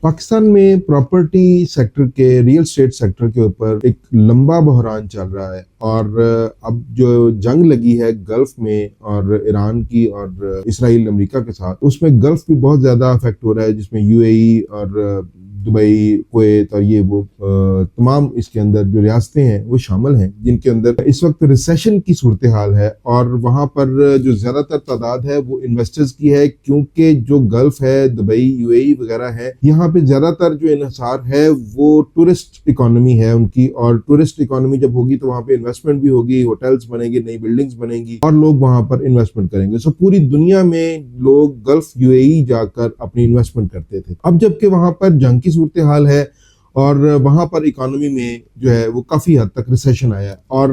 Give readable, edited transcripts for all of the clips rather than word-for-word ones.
पाकिस्तान में property sector के real estate sector के ऊपर एक लंबा बहरान चल रहा है और अब जो जंग लगी है गल्फ में और ईरान की और इसराइल अमेरिका के साथ, उसमें गल्फ भी बहुत ज़्यादा अफेक्ट हो रहा है, जिसमें यूएई और दुबई, कुवैत और ये वो तमाम इसके अंदर जो रियासतें हैं वो शामिल हैं, जिनके अंदर इस वक्त रिसेशन की सूरत हाल है। और वहाँ पर जो ज़्यादातर तादाद है वो इन्वेस्टर्स की है, क्योंकि जो गल्फ है, दुबई, यूएई वगैरह है, यहाँ पे ज़्यादातर जो इन्हिसार है वो टूरिस्ट इकोनॉमी है उनकी। और टूरिस्ट इकोनॉमी जब होगी तो वहाँ पे इन्वेस्टमेंट भी होगी, होटल्स बनेंगे, नई बिल्डिंग्स बनेंगी और लोग वहाँ पर इन्वेस्टमेंट करेंगे। सो पूरी दुनिया में लोग गल्फ, यूएई जाकर अपनी इन्वेस्टमेंट करते थे। अब जबकि वहाँ पर जंग की सूरत हाल है और वहाँ पर इकोनॉमी में जो है वो काफ़ी हद तक रिसेशन आया और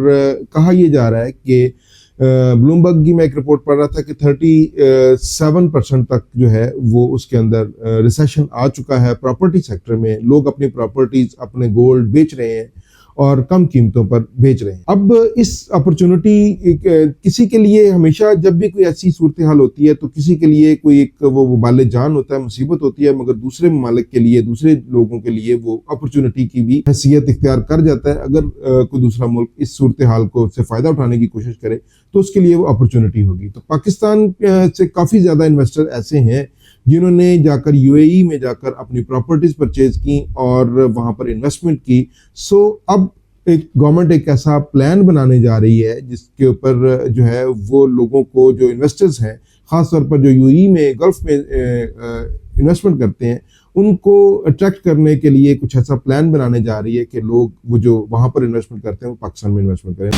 कहा यह जा रहा है कि ब्लूमबर्ग की मैं एक रिपोर्ट पढ़ रहा था कि 37% तक जो है वो उसके अंदर रिसेशन आ चुका है। प्रॉपर्टी सेक्टर में लोग अपनी प्रॉपर्टीज, अपने गोल्ड बेच रहे हैं और कम कीमतों पर बेच रहे हैं। अब इस अपॉर्चुनिटी किसी के लिए, हमेशा जब भी कोई ऐसी सूरत हाल होती है तो किसी के लिए कोई एक वो वाले जान होता है, मुसीबत होती है, मगर दूसरे ममालिक के लिए, दूसरे लोगों के लिए वो अपॉर्चुनिटी की भी हैसियत इख्तियार कर जाता है। अगर कोई दूसरा मुल्क इस सूरत हाल को से फ़ायदा उठाने की कोशिश करे तो उसके लिए वो अपॉर्चुनिटी होगी। तो पाकिस्तान से काफ़ी ज़्यादा इन्वेस्टर ऐसे हैं जिन्होंने जाकर यूएई में जाकर अपनी प्रॉपर्टीज परचेज की और वहां पर इन्वेस्टमेंट की। सो अब एक गवर्नमेंट एक ऐसा प्लान बनाने जा रही है जिसके ऊपर जो है वो लोगों को, जो इन्वेस्टर्स हैं, खासतौर पर जो यूएई में, गल्फ में इन्वेस्टमेंट करते हैं, उनको अट्रैक्ट करने के लिए कुछ ऐसा प्लान बनाने जा रही है कि लोग वो जो वहां पर इन्वेस्टमेंट करते हैं वो पाकिस्तान में इन्वेस्टमेंट करें।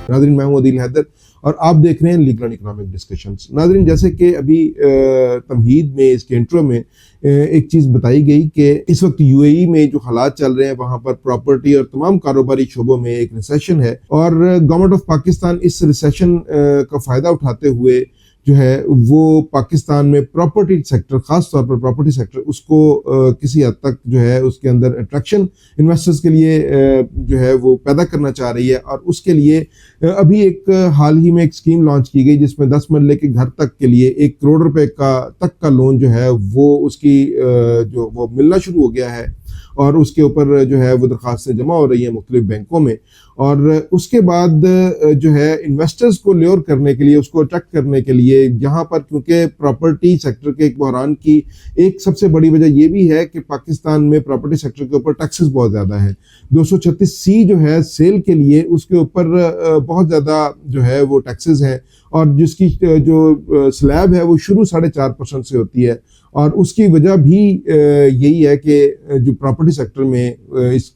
नाज़रीन, मैं हूं अदील हैदर और आप देख रहे हैं लीगल एंड इकोनॉमिक डिस्कशंस। नाज़रीन, जैसे कि अभी तमहीद में, इसके इंट्रो में एक चीज़ बताई गई कि इस वक्त यूएई में जो हालात चल रहे हैं वहाँ पर प्रॉपर्टी और तमाम कारोबारी शोबों में एक रिसेशन है और गवर्नमेंट ऑफ पाकिस्तान इस रिसेशन का फ़ायदा उठाते हुए जो है वो पाकिस्तान में प्रॉपर्टी सेक्टर, खास तौर पर प्रॉपर्टी सेक्टर, उसको किसी हद तक जो है उसके अंदर अट्रैक्शन इन्वेस्टर्स के लिए जो है वो पैदा करना चाह रही है। और उसके लिए अभी एक हाल ही में एक स्कीम लॉन्च की गई जिसमें 10 मरले के घर तक के लिए 1 करोड़ रुपए का लोन जो है वो उसकी जो वो मिलना शुरू हो गया है और उसके ऊपर जो है वो दरखास्तें जमा हो रही हैं मुख्तलिफ बैंकों में। और उसके बाद जो है इन्वेस्टर्स को ल्योर करने के लिए, उसको अट्रैक्ट करने के लिए, यहाँ पर क्योंकि प्रॉपर्टी सेक्टर के एक बहरान की एक सबसे बड़ी वजह यह भी है कि पाकिस्तान में प्रॉपर्टी सेक्टर के ऊपर टैक्सेस बहुत ज़्यादा है। 236C जो है सेल के लिए, उसके ऊपर बहुत ज़्यादा जो है वो टैक्सेस हैं और जिसकी जो स्लैब है वो शुरू 4.5% से होती है। और उसकी वजह भी यही है कि जो प्रॉपर्टी सेक्टर में इस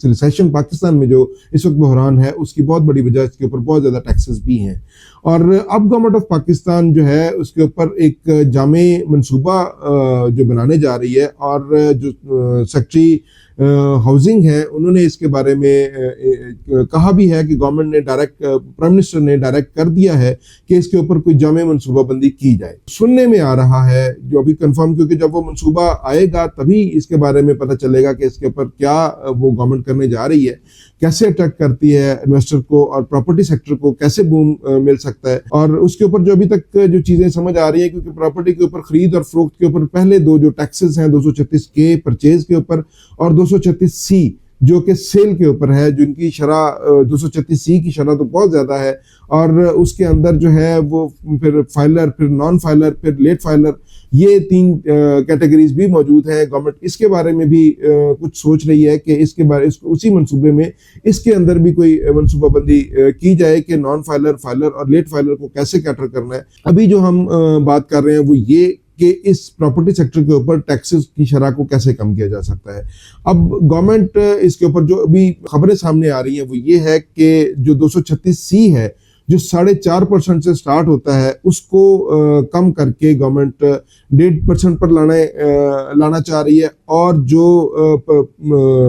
रिसेशन पाकिस्तान में जो इस वक्त बहरान है, उसकी बहुत बड़ी वजह इसके ऊपर बहुत ज़्यादा टैक्सेस भी हैं। और अब गवर्नमेंट ऑफ पाकिस्तान जो है उसके ऊपर एक जामे मनसूबा जो बनाने जा रही है और जो सेक्रेटरी हाउसिंग है उन्होंने इसके बारे में कहा भी है कि गवर्नमेंट ने डायरेक्ट, प्राइम मिनिस्टर ने डायरेक्ट कर दिया है कि इसके ऊपर कोई जामे मनसूबाबंदी की जाए। सुनने में आ रहा है, जो अभी कंफर्म, क्योंकि जब वो मनसूबा आएगा तभी इसके बारे में पता चलेगा कि इसके ऊपर क्या वो गवर्नमेंट करने जा रही है, कैसे अट्रैक्ट करती है इन्वेस्टर को और प्रॉपर्टी सेक्टर को कैसे बूम मिल सकता है। और उसके ऊपर जो अभी तक जो चीजें समझ आ रही है, क्योंकि प्रॉपर्टी के ऊपर खरीद और फरोख्त के ऊपर पहले दो जो टैक्सेस हैं 236 परचेज के ऊपर और 236C जो कि सेल के ऊपर है, जिनकी शरह 236C की शरह तो बहुत ज़्यादा है और उसके अंदर जो है वो फिर फाइलर, फिर नॉन फाइलर, फिर लेट फाइलर, ये 3 कैटेगरीज भी मौजूद है। गवर्नमेंट इसके बारे में भी कुछ सोच रही है कि इसके बारे उसी मंसूबे में इसके अंदर भी कोई मनसूबाबंदी की जाए कि नॉन फाइलर, फाइलर और लेट फाइलर को कैसे कैटर करना है। अभी जो हम बात कर रहे हैं वो ये कि इस प्रॉपर्टी सेक्टर के ऊपर टैक्सेस की शरह को कैसे कम किया जा सकता है। अब गवर्नमेंट इसके ऊपर जो अभी खबरें सामने आ रही हैं वो ये है कि जो 236C है जो 4.5% से स्टार्ट होता है उसको कम करके गवर्नमेंट 1.5% पर लाना चाह रही है, और जो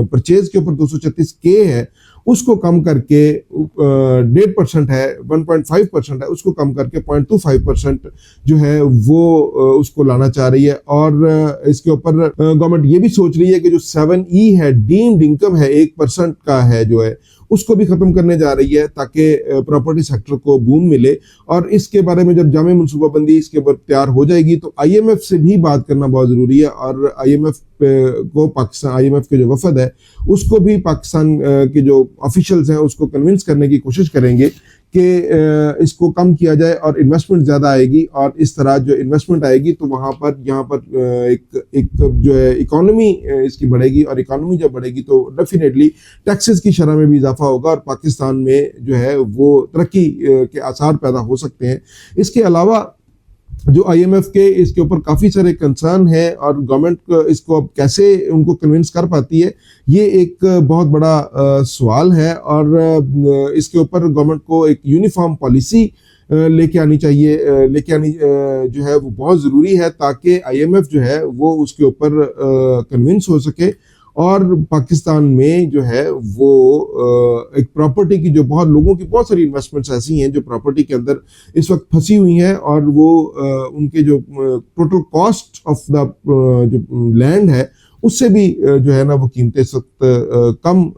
परचेज के ऊपर 236K है उसको कम करके 1.5% है, 1.5% है, उसको कम करके 0.25% जो है वो उसको लाना चाह रही है। और इसके ऊपर गवर्नमेंट ये भी सोच रही है कि जो 7E है, डीम्ड इनकम है, 1% का है जो है, उसको भी खत्म करने जा रही है ताकि प्रॉपर्टी सेक्टर को बूम मिले। और इसके बारे में जब जामे मनसूबाबंदी इसके ऊपर तैयार हो जाएगी तो IMF से भी बात करना बहुत जरूरी है, और IMF को पाकिस्तान, IMF के जो वफद है उसको भी पाकिस्तान के जो ऑफिशियल्स हैं उसको कन्विंस करने की कोशिश करेंगे कि इसको कम किया जाए और इन्वेस्टमेंट ज़्यादा आएगी। और इस तरह जो इन्वेस्टमेंट आएगी तो वहाँ पर यहाँ पर एक जो है इकोनॉमी इसकी बढ़ेगी, और इकोनॉमी जब बढ़ेगी तो डेफिनेटली टैक्सेस की शरह में भी इजाफा होगा और पाकिस्तान में जो है वो तरक्की के आसार पैदा हो सकते हैं। इसके अलावा जो IMF के इसके ऊपर काफ़ी सारे कंसर्न है, और गवर्नमेंट इसको अब कैसे उनको कन्विंस कर पाती है, ये एक बहुत बड़ा सवाल है। और इसके ऊपर गवर्नमेंट को एक यूनिफॉर्म पॉलिसी लेके आनी चाहिए, जो है वो बहुत ज़रूरी है, ताकि IMF जो है वो उसके ऊपर कन्विंस हो सके। और पाकिस्तान में जो है वो एक प्रॉपर्टी की, जो बहुत लोगों की बहुत सारी इन्वेस्टमेंट्स ऐसी हैं जो प्रॉपर्टी के अंदर इस वक्त फंसी हुई हैं, और वो उनके जो टोटल कॉस्ट ऑफ द जो लैंड है उससे भी जो है ना वो कीमतें इस वक्त कम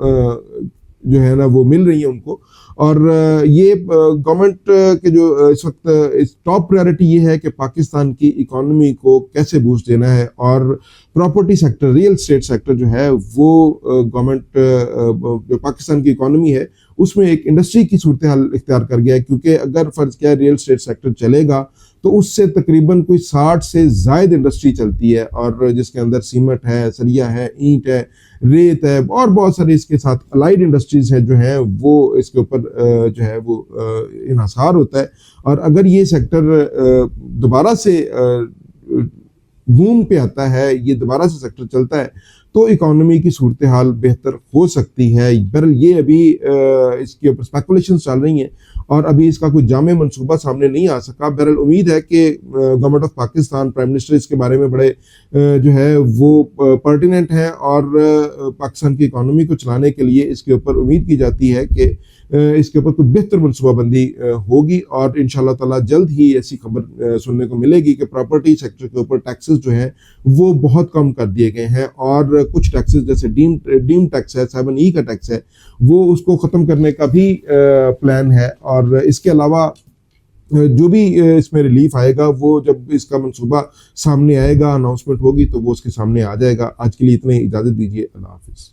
जो है ना वो मिल रही है उनको। और ये गवर्नमेंट के जो इस वक्त टॉप प्रायोरिटी ये है कि पाकिस्तान की इकोनॉमी को कैसे बूस्ट देना है, और property sector, real estate sector जो है वो गवर्नमेंट जो पाकिस्तान की इकोनॉमी है उसमें एक इंडस्ट्री की सूरत हाल इख्तियार कर गया है। क्योंकि अगर फर्ज किया रियल स्टेट सेक्टर चलेगा तो उससे तकरीबन कोई 60 से ज़ायद इंडस्ट्री चलती है, और जिसके अंदर सीमेंट है, सरिया है, ईंट है, रेत है, और बहुत सारी इसके साथ अलाइड इंडस्ट्रीज है जो है वो इसके ऊपर जो है वो इन्हासार होता है। और अगर ये सेक्टर दोबारा से बूम पे आता है, ये दोबारा से सेक्टर चलता है, तो इकोनॉमी की सूरत हाल बेहतर हो सकती है। बहरहाल ये अभी इसके ऊपर स्पेकुलेशन चल रही हैं और अभी इसका कोई जामे मंसूबा सामने नहीं आ सका। बहरहाल उम्मीद है कि government of Pakistan, prime minister इसके बारे में बड़े जो है वो पर्टिनेंट हैं, और पाकिस्तान की इकोनॉमी को चलाने के लिए इसके ऊपर उम्मीद की जाती है कि इसके ऊपर कोई बेहतर मनसूबाबंदी होगी। और इंशाल्लाह ताला जल्द ही ऐसी खबर सुनने को मिलेगी कि प्रॉपर्टी सेक्टर के ऊपर टैक्सेस जो हैं वो बहुत कम कर दिए गए हैं, और कुछ टैक्सेस जैसे डीम टैक्स है, 7E का टैक्स है, वो उसको ख़त्म करने का भी प्लान है। और इसके अलावा जो भी इसमें रिलीफ आएगा वो जब इसका मंसूबा सामने आएगा, अनाउंसमेंट होगी तो वो उसके सामने आ जाएगा। आज के लिए इतना ही, इजाज़त दीजिए, अल्लाह हाफिज़।